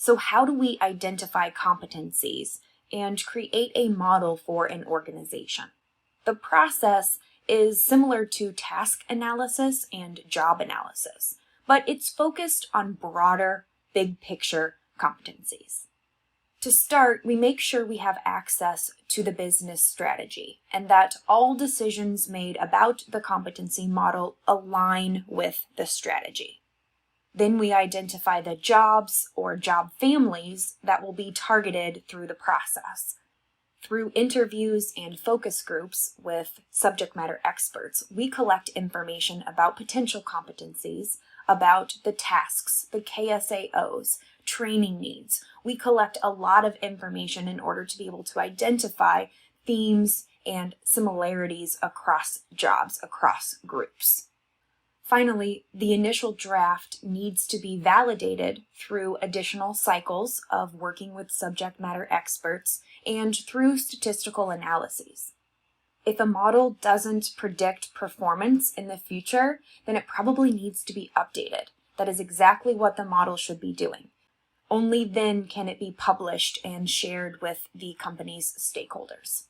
So how do we identify competencies and create a model for an organization? The process is similar to task analysis and job analysis, but it's focused on broader, big picture competencies. To start, we make sure we have access to the business strategy and that all decisions made about the competency model align with the strategy. Then we identify the jobs or job families that will be targeted through the process. Through interviews and focus groups with subject matter experts, we collect information about potential competencies, about the tasks, the KSAOs, training needs. We collect a lot of information in order to be able to identify themes and similarities across jobs, across groups. Finally, the initial draft needs to be validated through additional cycles of working with subject matter experts and through statistical analyses. If a model doesn't predict performance in the future, then it probably needs to be updated. That is exactly what the model should be doing. Only then can it be published and shared with the company's stakeholders.